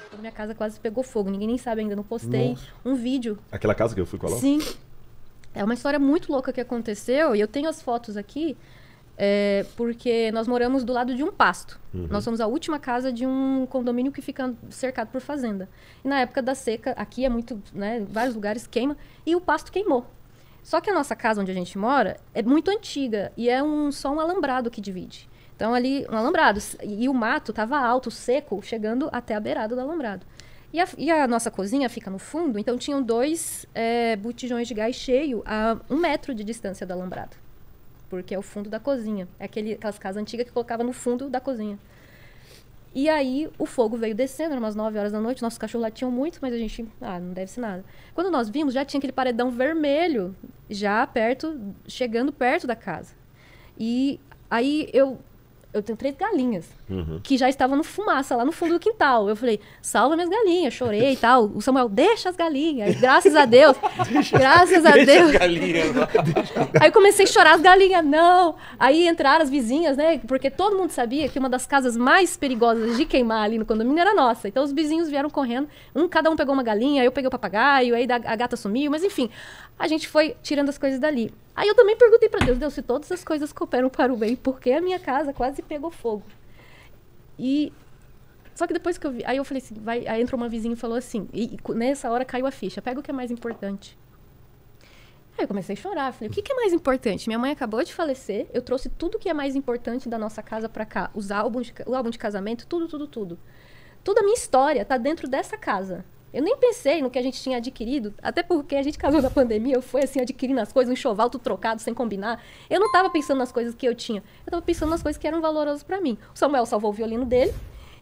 Quando minha casa quase pegou fogo. Ninguém nem sabe ainda, não postei um vídeo. Aquela casa que eu fui com a Laura? Sim. É uma história muito louca que aconteceu. E eu tenho as fotos aqui, porque nós moramos do lado de um pasto. Nós somos a última casa de um condomínio que fica cercado por fazenda. E na época da seca, aqui é muito, né, vários lugares queima, e o pasto queimou. Só que a nossa casa onde a gente mora é muito antiga e é só um alambrado que divide. Então ali, um alambrado, e o mato estava alto, seco, chegando até a beirada do alambrado. E a nossa cozinha fica no fundo, então tinham 2 botijões de gás cheio a 1 metro de distância do alambrado. Porque é o fundo da cozinha. É aquelas casas antigas que colocava no fundo da cozinha. E aí o fogo veio descendo, eram umas 9 horas da noite, nossos cachorros latiam muito, mas a gente, não deve ser nada. Quando nós vimos, já tinha aquele paredão vermelho, já chegando perto da casa. E aí eu tenho 3 galinhas, que já estavam no fumaça, lá no fundo do quintal. Eu falei, salva minhas galinhas, chorei e tal. O Samuel, deixa as galinhas. Graças a Deus. Graças a Deus. Deixa as galinhas lá. Aí eu comecei a chorar, as galinhas, não. Aí entraram as vizinhas, né? Porque todo mundo sabia que uma das casas mais perigosas de queimar ali no condomínio era nossa. Então os vizinhos vieram correndo. Cada um pegou uma galinha, eu peguei o papagaio, aí a gata sumiu. Mas enfim, a gente foi tirando as coisas dali. Aí eu também perguntei pra Deus, se todas as coisas cooperam para o bem, por que a minha casa quase pegou fogo? Só que depois que eu vi, aí eu falei assim, aí entrou uma vizinha e falou assim, e nessa hora caiu a ficha, pega o que é mais importante. Aí eu comecei a chorar, falei, o que é mais importante? Minha mãe acabou de falecer, eu trouxe tudo que é mais importante da nossa casa pra cá, o álbum de casamento, tudo. Toda a minha história tá dentro dessa casa. Eu nem pensei no que a gente tinha adquirido, até porque a gente casou na pandemia, eu fui assim, adquirindo as coisas, um enxoval tudo trocado, sem combinar. Eu não tava pensando nas coisas que eu tinha, eu tava pensando nas coisas que eram valorosas pra mim. O Samuel salvou o violino dele,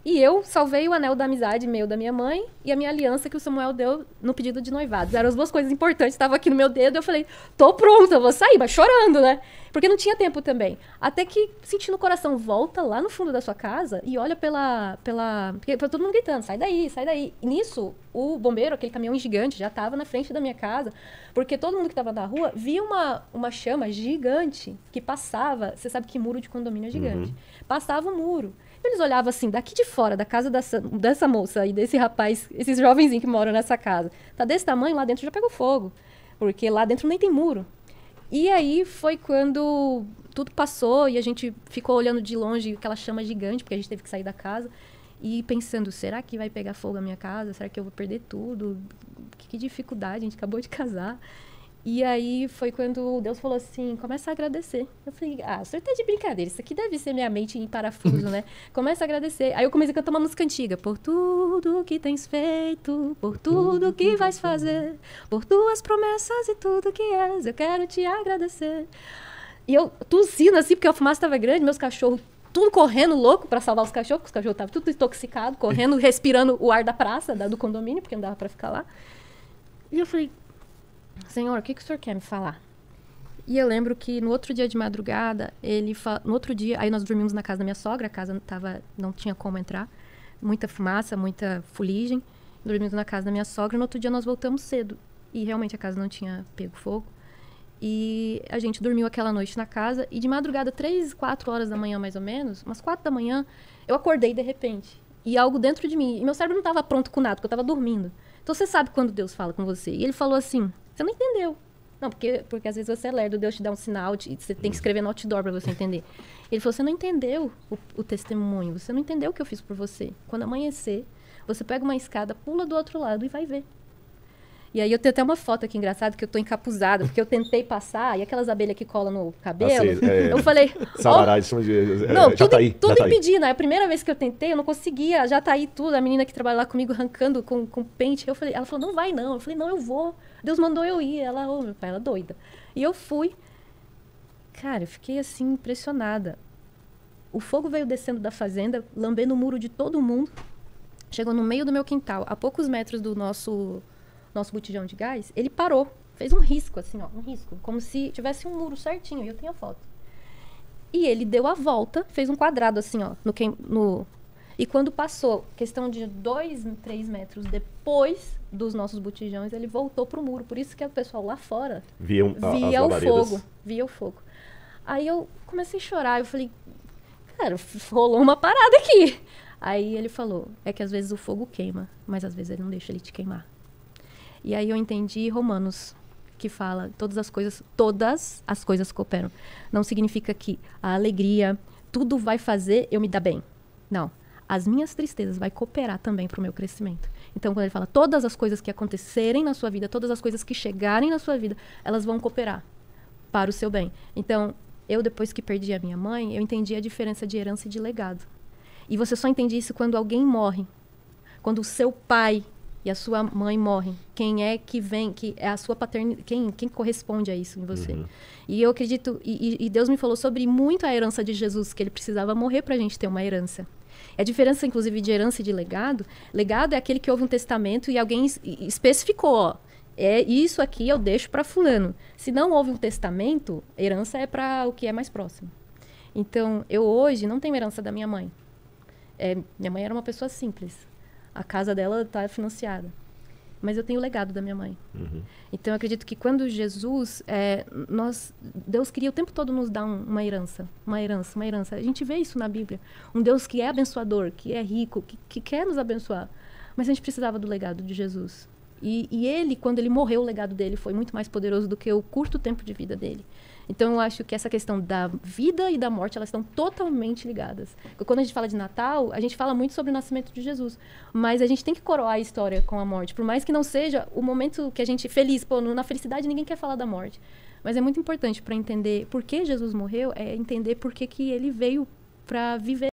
e eu salvei o anel da amizade meu da minha mãe e a minha aliança que o Samuel deu no pedido de noivado. Eram as 2 coisas importantes, estava aqui no meu dedo, eu falei, tô pronta, eu vou sair, mas chorando, né? Porque não tinha tempo também. Até que, sentindo o coração, volta lá no fundo da sua casa e olha porque todo mundo gritando, sai daí, sai daí. E nisso, o bombeiro, aquele caminhão gigante, já estava na frente da minha casa, porque todo mundo que estava na rua via uma chama gigante que passava, você sabe que muro de condomínio é gigante, passava o muro. Eles olhavam assim, daqui de fora, da casa dessa moça e desse rapaz, esses jovenzinhos que moram nessa casa. Tá desse tamanho, lá dentro já pegou fogo. Porque lá dentro nem tem muro. E aí foi quando tudo passou e a gente ficou olhando de longe aquela chama gigante, porque a gente teve que sair da casa. E pensando, será que vai pegar fogo a minha casa? Será que eu vou perder tudo? Que dificuldade, a gente acabou de casar. E aí foi quando Deus falou assim, começa a agradecer. Eu falei, o senhor tá de brincadeira, isso aqui deve ser minha mente em parafuso, né? Começa a agradecer. Aí eu comecei a cantar uma música antiga. Por tudo que tens feito, por tudo que vais fazer, por tuas promessas e tudo que és, eu quero te agradecer. E eu tossindo assim, porque a fumaça estava grande, meus cachorros tudo correndo louco para salvar os cachorros, porque os cachorros estavam tudo intoxicados, correndo, respirando o ar da praça, do condomínio, porque não dava para ficar lá. E eu falei, Senhor, o que o senhor quer me falar? E eu lembro que no outro dia de madrugada, no outro dia, aí nós dormimos na casa da minha sogra, a casa não tinha como entrar, muita fumaça, muita fuligem, dormimos na casa da minha sogra, no outro dia nós voltamos cedo, e realmente a casa não tinha pego fogo, e a gente dormiu aquela noite na casa, e de madrugada, 3, 4 horas da manhã mais ou menos, umas 4 da manhã, eu acordei de repente, e algo dentro de mim, e meu cérebro não estava pronto com nada, porque eu estava dormindo. Então você sabe quando Deus fala com você, e ele falou assim, você não entendeu. Não, porque às vezes você é lerdo, Deus te dá um sinal, você tem que escrever no outdoor para você entender. Ele falou, você não entendeu o testemunho, você não entendeu o que eu fiz por você. Quando amanhecer, você pega uma escada, pula do outro lado e vai ver. E aí eu tenho até uma foto aqui engraçada, que eu tô encapuzada, porque eu tentei passar, e aquelas abelhas que colam no cabelo, eu falei... Salará, não, Jataí. Tudo impedindo. A primeira vez que eu tentei, eu não conseguia, já tá aí tudo, a menina que trabalha lá comigo arrancando com pente, ela falou, não vai não. Eu falei, não, eu vou. Deus mandou eu ir. Ela, meu pai, ela é doida. E eu fui. Cara, eu fiquei assim, impressionada. O fogo veio descendo da fazenda, lambendo o muro de todo mundo, chegou no meio do meu quintal, a poucos metros do nosso botijão de gás, ele parou, fez um risco, assim, ó, um risco, como se tivesse um muro certinho, e eu tenho a foto. E ele deu a volta, fez um quadrado, assim, ó, e quando passou, questão de 2, 3 metros depois dos nossos botijões, ele voltou pro muro, por isso que o pessoal lá fora via o fogo. Aí eu comecei a chorar, eu falei, cara, rolou uma parada aqui. Aí ele falou, é que às vezes o fogo queima, mas às vezes ele não deixa ele te queimar. E aí eu entendi Romanos, que fala, todas as coisas cooperam. Não significa que a alegria, tudo vai fazer eu me dar bem. Não. As minhas tristezas vai cooperar também para o meu crescimento. Então, quando ele fala, todas as coisas que acontecerem na sua vida, todas as coisas que chegarem na sua vida, elas vão cooperar para o seu bem. Então, eu depois que perdi a minha mãe, eu entendi a diferença de herança e de legado. E você só entende isso quando alguém morre. Quando o seu pai e a sua mãe morrem. Quem é que vem, que é a sua paternidade, quem corresponde a isso em você. Uhum. E eu acredito, e Deus me falou sobre muito a herança de Jesus, que ele precisava morrer para a gente ter uma herança. A diferença, inclusive, de herança e de legado, legado é aquele que houve um testamento e alguém especificou, ó, isso aqui eu deixo para fulano. Se não houve um testamento, herança é para o que é mais próximo. Então, eu hoje não tenho herança da minha mãe. Minha mãe era uma pessoa simples. A casa dela está financiada. Mas eu tenho o legado da minha mãe. Uhum. Então, eu acredito que quando Jesus... Deus queria o tempo todo nos dar uma herança. Uma herança. A gente vê isso na Bíblia. Um Deus que é abençoador, que é rico, que quer nos abençoar. Mas a gente precisava do legado de Jesus. E ele, quando ele morreu, o legado dele foi muito mais poderoso do que o curto tempo de vida dele. Então, eu acho que essa questão da vida e da morte, elas estão totalmente ligadas. Quando a gente fala de Natal, a gente fala muito sobre o nascimento de Jesus. Mas a gente tem que coroar a história com a morte. Por mais que não seja o momento que a gente... Feliz, na felicidade ninguém quer falar da morte. Mas é muito importante para entender por que Jesus morreu, é entender por que ele veio para viver.